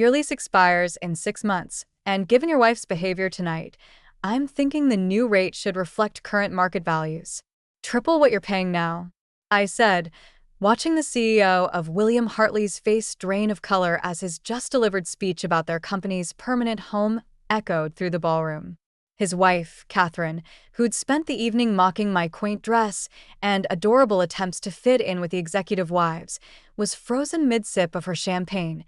Your lease expires in 6 months, and given your wife's behavior tonight, I'm thinking the new rate should reflect current market values. Triple what you're paying now, I said, watching the CEO of William Hartley's face drain of color as his just-delivered speech about their company's permanent home echoed through the ballroom. His wife, Catherine, who'd spent the evening mocking my quaint dress and adorable attempts to fit in with the executive wives, was frozen mid-sip of her champagne,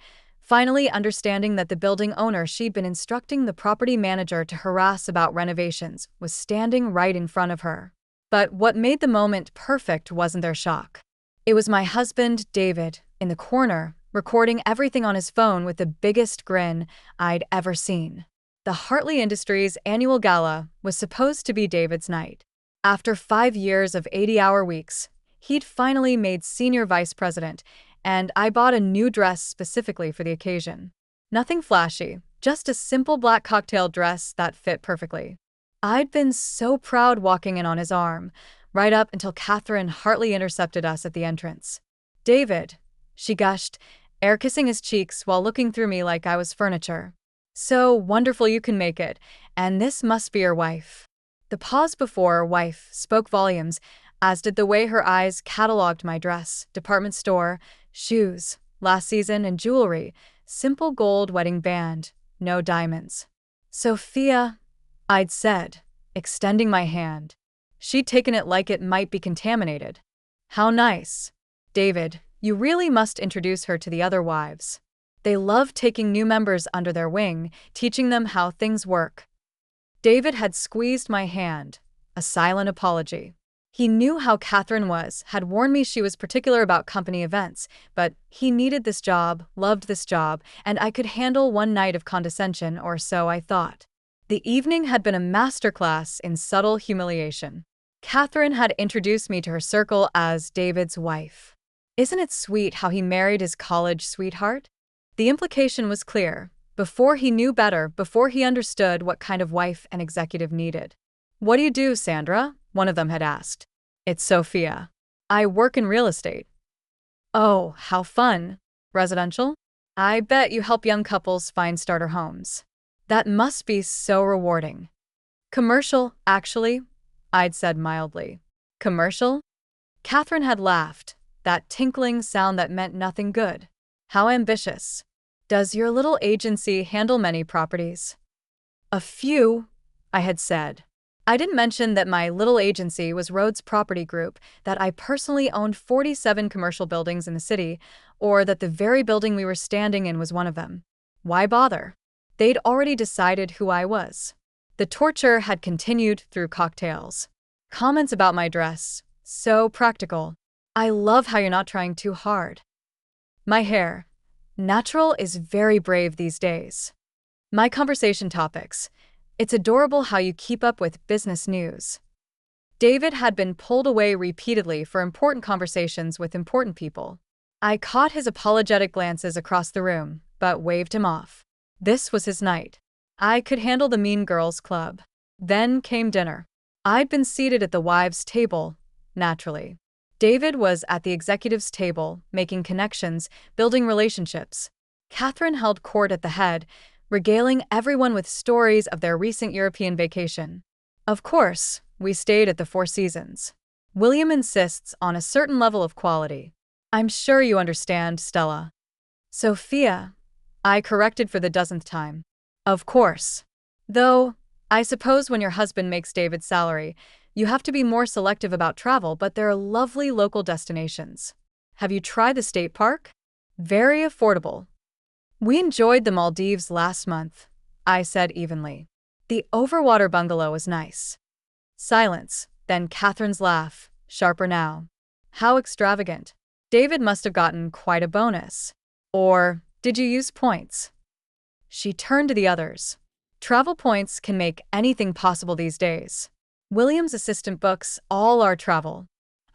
finally understanding that the building owner she'd been instructing the property manager to harass about renovations was standing right in front of her. But what made the moment perfect wasn't their shock. It was my husband, David, in the corner, recording everything on his phone with the biggest grin I'd ever seen. The Hartley Industries annual gala was supposed to be David's night. After 5 years of 80-hour weeks, he'd finally made senior vice president, and I bought a new dress specifically for the occasion. Nothing flashy, just a simple black cocktail dress that fit perfectly. I'd been so proud walking in on his arm, right up until Catherine Hartley intercepted us at the entrance. "David," she gushed, air-kissing his cheeks while looking through me like I was furniture. "So wonderful you can make it, and this must be your wife." The pause before "wife" spoke volumes, as did the way her eyes cataloged my dress, department store, shoes, last season, and jewelry, simple gold wedding band, no diamonds. "Sophia," I'd said, extending my hand. She'd taken it like it might be contaminated. "How nice. David, you really must introduce her to the other wives. They love taking new members under their wing, teaching them how things work." David had squeezed my hand, a silent apology. He knew how Catherine was, had warned me she was particular about company events, but he needed this job, loved this job, and I could handle one night of condescension, or so I thought. The evening had been a masterclass in subtle humiliation. Catherine had introduced me to her circle as David's wife. Isn't it sweet how he married his college sweetheart? The implication was clear. Before he knew better, before he understood what kind of wife an executive needed. "What do you do, Sandra?" one of them had asked. "It's Sophia. I work in real estate." "Oh, how fun. Residential? I bet you help young couples find starter homes. That must be so rewarding." "Commercial, actually," I'd said mildly. "Commercial?" Catherine had laughed, that tinkling sound that meant nothing good. "How ambitious. Does your little agency handle many properties?" "A few," I had said. I didn't mention that my little agency was Rhodes Property Group, that I personally owned 47 commercial buildings in the city, or that the very building we were standing in was one of them. Why bother? They'd already decided who I was. The torture had continued through cocktails. Comments about my dress. So practical. "I love how you're not trying too hard." My hair. Natural is very brave these days. My conversation topics. It's adorable how you keep up with business news. David had been pulled away repeatedly for important conversations with important people. I caught his apologetic glances across the room, but waved him off. This was his night. I could handle the Mean Girls Club. Then came dinner. I'd been seated at the wives' table, naturally. David was at the executives' table, making connections, building relationships. Catherine held court at the head, regaling everyone with stories of their recent European vacation. Of course, we stayed at the Four Seasons. William insists on a certain level of quality. "I'm sure you understand, Stella." "Sophia," I corrected for the dozenth time. "Of course. Though, I suppose when your husband makes David's salary, you have to be more selective about travel, but there are lovely local destinations. Have you tried the state park? Very affordable." "We enjoyed the Maldives last month," I said evenly. "The overwater bungalow was nice." Silence, then Catherine's laugh, sharper now. "How extravagant. David must have gotten quite a bonus. Or, did you use points?" She turned to the others. "Travel points can make anything possible these days. William's assistant books all our travel.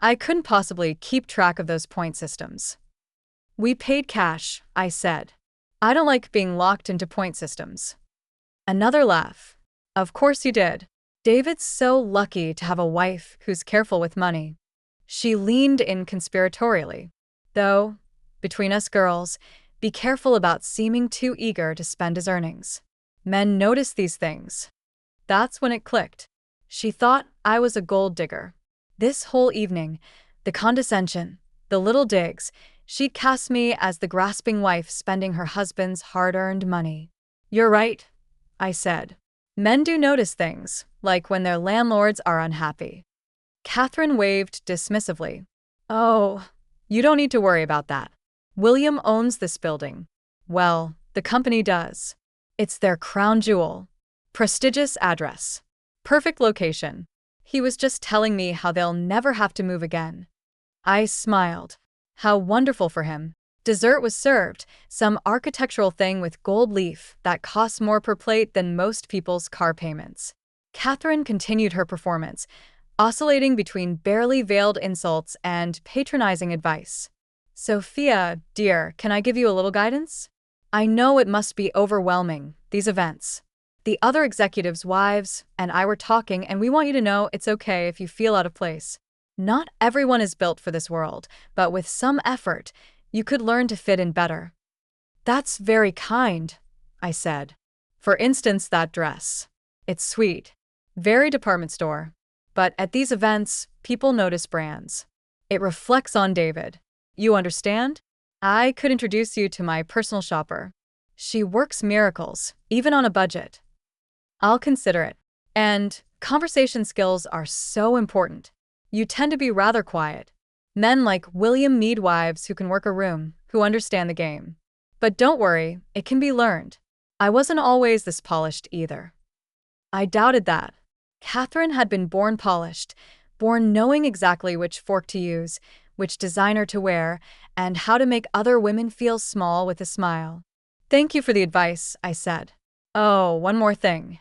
I couldn't possibly keep track of those point systems." "We paid cash," I said. "I don't like being locked into point systems." Another laugh. "Of course you did. David's so lucky to have a wife who's careful with money." She leaned in conspiratorially. "Though, between us girls, Be careful about seeming too eager to spend his earnings. Men notice these things. That's when it clicked. She thought I was a gold digger. This whole evening, the condescension, the little digs, she'd cast me as the grasping wife spending her husband's hard-earned money. You're right, I said. Men do notice things, like when their landlords are unhappy. Catherine waved dismissively. Oh, you don't need to worry about that. William owns this building. Well, the company does. It's their crown jewel. Prestigious address. Perfect location. He was just telling me how they'll never have to move again. I smiled. How wonderful for him. Dessert was served, some architectural thing with gold leaf that costs more per plate than most people's car payments. Catherine continued her performance, oscillating between barely veiled insults and patronizing advice. Sophia, dear, can I give you a little guidance? I know it must be overwhelming, these events. The other executives' wives and I were talking, and we want you to know it's okay if you feel out of place. Not everyone is built for this world, but with some effort, you could learn to fit in better. That's very kind, I said. For instance, that dress. It's sweet. Very department store. But at these events, people notice brands. It reflects on David. You understand? I could introduce you to my personal shopper. She works miracles, even on a budget. I'll consider it. And conversation skills are so important. You tend to be rather quiet. Men like William need wives who can work a room, who understand the game. But don't worry, it can be learned. I wasn't always this polished either. I doubted that. Catherine had been born polished, born knowing exactly which fork to use, which designer to wear, and how to make other women feel small with a smile. Thank you for the advice, I said. Oh, one more thing.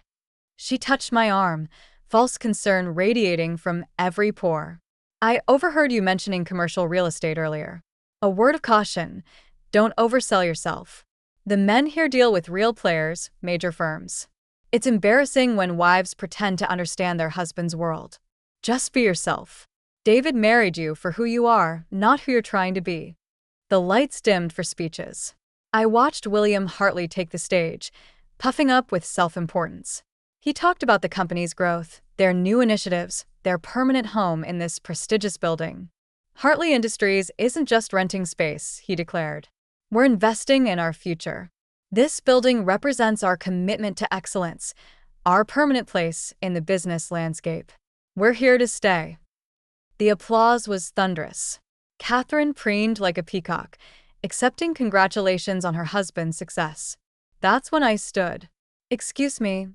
She touched my arm, false concern radiating from every pore. I overheard you mentioning commercial real estate earlier. A word of caution, don't oversell yourself. The men here deal with real players, major firms. It's embarrassing when wives pretend to understand their husband's world. Just be yourself. David married you for who you are, not who you're trying to be. The lights dimmed for speeches. I watched William Hartley take the stage, puffing up with self-importance. He talked about the company's growth, their new initiatives, their permanent home in this prestigious building. Hartley Industries isn't just renting space, he declared. We're investing in our future. This building represents our commitment to excellence, our permanent place in the business landscape. We're here to stay. The applause was thunderous. Catherine preened like a peacock, accepting congratulations on her husband's success. That's when I stood. Excuse me,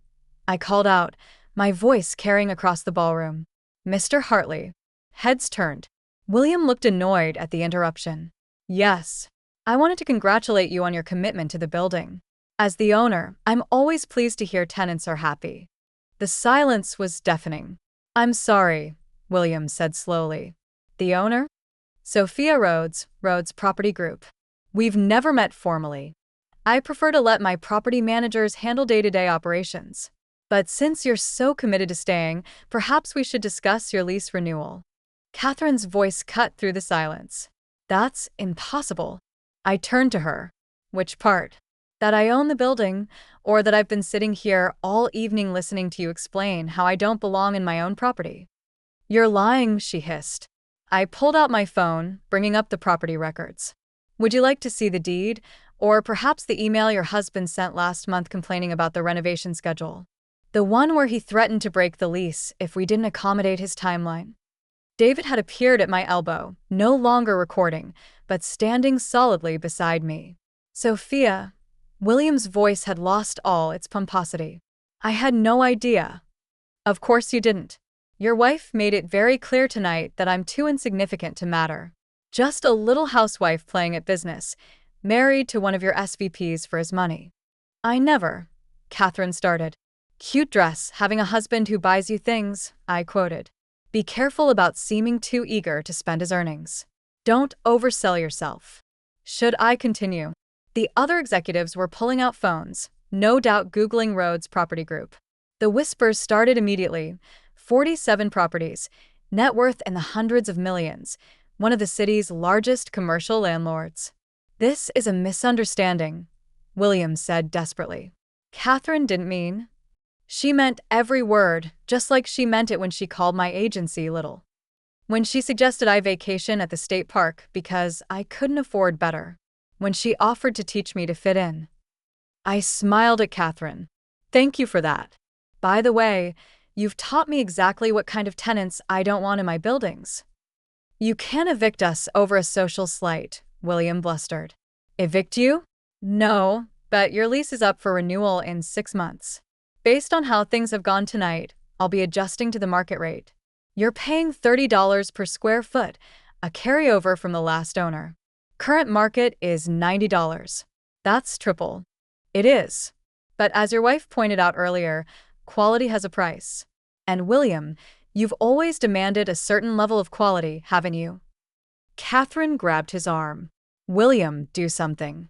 I called out, my voice carrying across the ballroom. Mr. Hartley. Heads turned. William looked annoyed at the interruption. Yes. I wanted to congratulate you on your commitment to the building. As the owner, I'm always pleased to hear tenants are happy. The silence was deafening. I'm sorry, William said slowly. The owner? Sophia Rhodes, Rhodes Property Group. We've never met formally. I prefer to let my property managers handle day-to-day operations. But since you're so committed to staying, perhaps we should discuss your lease renewal. Catherine's voice cut through the silence. That's impossible. I turned to her. Which part? That I own the building, or that I've been sitting here all evening listening to you explain how I don't belong in my own property? You're lying, she hissed. I pulled out my phone, bringing up the property records. Would you like to see the deed, or perhaps the email your husband sent last month complaining about the renovation schedule? The one where he threatened to break the lease if we didn't accommodate his timeline. David had appeared at my elbow, no longer recording, but standing solidly beside me. Sophia. William's voice had lost all its pomposity. I had no idea. Of course you didn't. Your wife made it very clear tonight that I'm too insignificant to matter. Just a little housewife playing at business, married to one of your SVPs for his money. I never. Catherine started. Cute dress, having a husband who buys you things, I quoted. Be careful about seeming too eager to spend his earnings. Don't oversell yourself. Should I continue? The other executives were pulling out phones, no doubt Googling Rhodes Property Group. The whispers started immediately. 47 properties, net worth in the hundreds of millions, one of the city's largest commercial landlords. This is a misunderstanding, William said desperately. Catherine didn't mean. She meant every word, just like she meant it when she called my agency little. When she suggested I vacation at the state park because I couldn't afford better. When she offered to teach me to fit in. I smiled at Catherine. Thank you for that. By the way, you've taught me exactly what kind of tenants I don't want in my buildings. You can't evict us over a social slight, William blustered. Evict you? No, but your lease is up for renewal in 6 months. Based on how things have gone tonight, I'll be adjusting to the market rate. You're paying $30 per square foot, a carryover from the last owner. Current market is $90. That's triple. It is. But as your wife pointed out earlier, quality has a price. And William, you've always demanded a certain level of quality, haven't you? Catherine grabbed his arm. William, do something.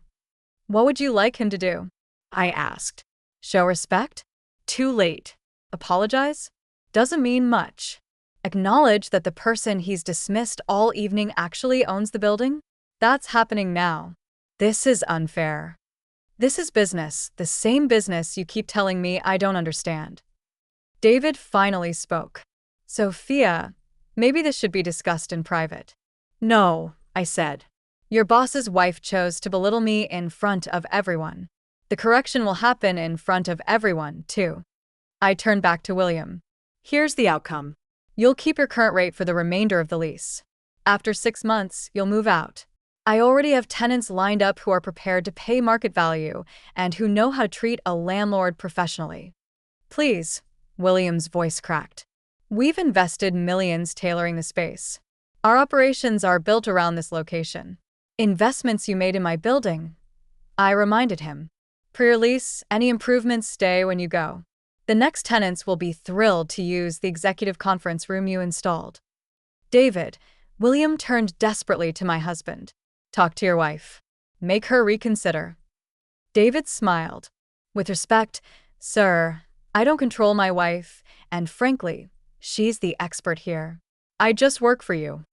What would you like him to do? I asked. Show respect? Too late. Apologize? Doesn't mean much. Acknowledge that the person he's dismissed all evening actually owns the building? That's happening now. This is unfair. This is business, the same business you keep telling me I don't understand. David finally spoke. Sophia, maybe this should be discussed in private. No, I said. Your boss's wife chose to belittle me in front of everyone. The correction will happen in front of everyone, too. I turned back to William. Here's the outcome. You'll keep your current rate for the remainder of the lease. After 6 months, you'll move out. I already have tenants lined up who are prepared to pay market value and who know how to treat a landlord professionally. Please, William's voice cracked. We've invested millions tailoring the space. Our operations are built around this location. Investments you made in my building. I reminded him. Per your lease, any improvements stay when you go. The next tenants will be thrilled to use the executive conference room you installed. David, William turned desperately to my husband. Talk to your wife. Make her reconsider. David smiled. With respect, sir, I don't control my wife, and frankly, she's the expert here. I just work for you.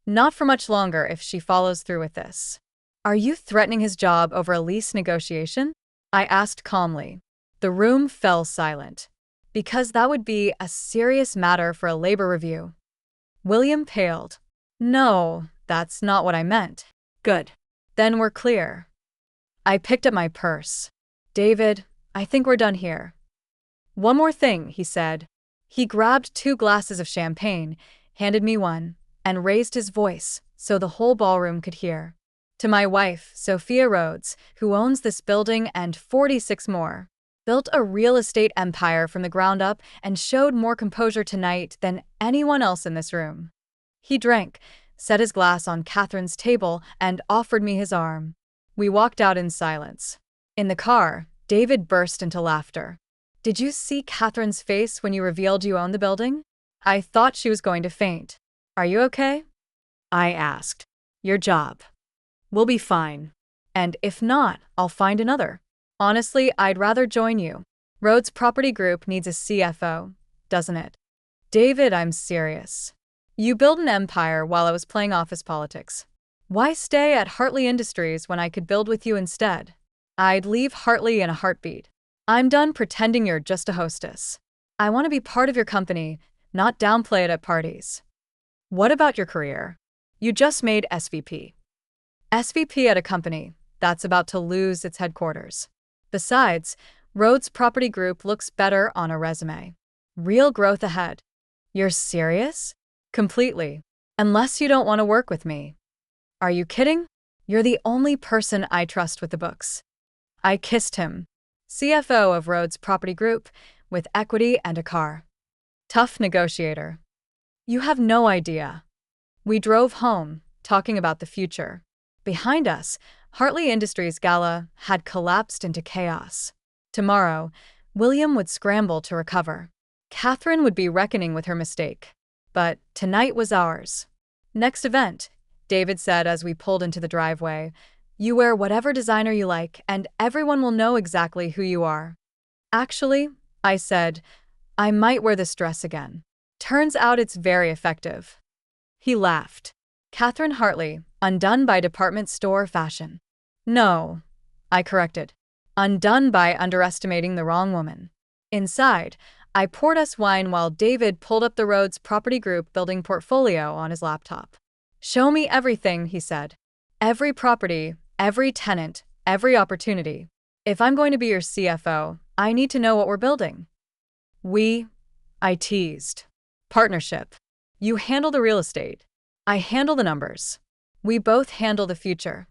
Not for much longer if she follows through with this. Are you threatening his job over a lease negotiation? I asked calmly. The room fell silent. Because that would be a serious matter for a labor review. William paled. No, that's not what I meant. Good. Then we're clear. I picked up my purse. David, I think we're done here. One more thing, he said. He grabbed 2 glasses of champagne, handed me one, and raised his voice so the whole ballroom could hear. To my wife, Sophia Rhodes, who owns this building and 46 more. Built a real estate empire from the ground up and showed more composure tonight than anyone else in this room. He drank, set his glass on Catherine's table, and offered me his arm. We walked out in silence. In the car, David burst into laughter. Did you see Catherine's face when you revealed you owned the building? I thought she was going to faint. Are you okay? I asked. Your job. We'll be fine. And if not, I'll find another. Honestly, I'd rather join you. Rhodes Property Group needs a CFO, doesn't it? David, I'm serious. You built an empire while I was playing office politics. Why stay at Hartley Industries when I could build with you instead? I'd leave Hartley in a heartbeat. I'm done pretending you're just a hostess. I want to be part of your company, not downplay it at parties. What about your career? You just made SVP. SVP at a company that's about to lose its headquarters. Besides, Rhodes Property Group looks better on a resume. Real growth ahead. You're serious? Completely. Unless you don't want to work with me. Are you kidding? You're the only person I trust with the books. I kissed him. CFO of Rhodes Property Group, with equity and a car. Tough negotiator. You have no idea. We drove home, talking about the future. Behind us, Hartley Industries Gala had collapsed into chaos. Tomorrow, William would scramble to recover. Catherine would be reckoning with her mistake. But tonight was ours. Next event, David said as we pulled into the driveway. You wear whatever designer you like, and everyone will know exactly who you are. Actually, I said, I might wear this dress again. Turns out it's very effective. He laughed. Catherine Hartley, undone by department store fashion. No, I corrected, undone by underestimating the wrong woman. Inside, I poured us wine while David pulled up the Rhodes Property Group building portfolio on his laptop. Show me everything, he said. Every property, every tenant, every opportunity. If I'm going to be your CFO, I need to know what we're building. I teased. Partnership. You handle the real estate. I handle the numbers. We both handle the future.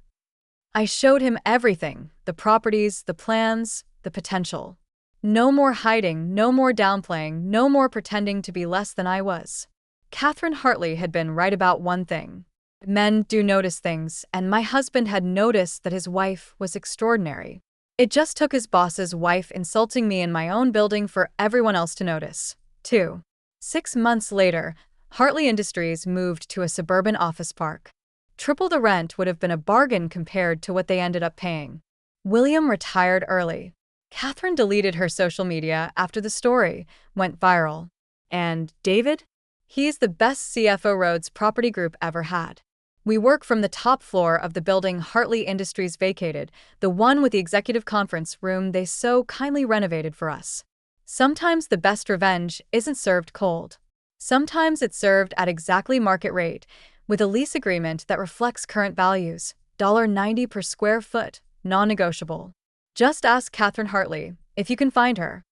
I showed him everything, the properties, the plans, the potential. No more hiding, no more downplaying, no more pretending to be less than I was. Catherine Hartley had been right about one thing. Men do notice things, and my husband had noticed that his wife was extraordinary. It just took his boss's wife insulting me in my own building for everyone else to notice, too. 6 months later, Hartley Industries moved to a suburban office park. Triple the rent would have been a bargain compared to what they ended up paying. William retired early. Catherine deleted her social media after the story went viral. And David? He's the best CFO Rhodes Property Group ever had. We work from the top floor of the building Hartley Industries vacated, the one with the executive conference room they so kindly renovated for us. Sometimes the best revenge isn't served cold. Sometimes it's served at exactly market rate, with a lease agreement that reflects current values, $90 per square foot, non-negotiable. Just ask Catherine Hartley, if you can find her.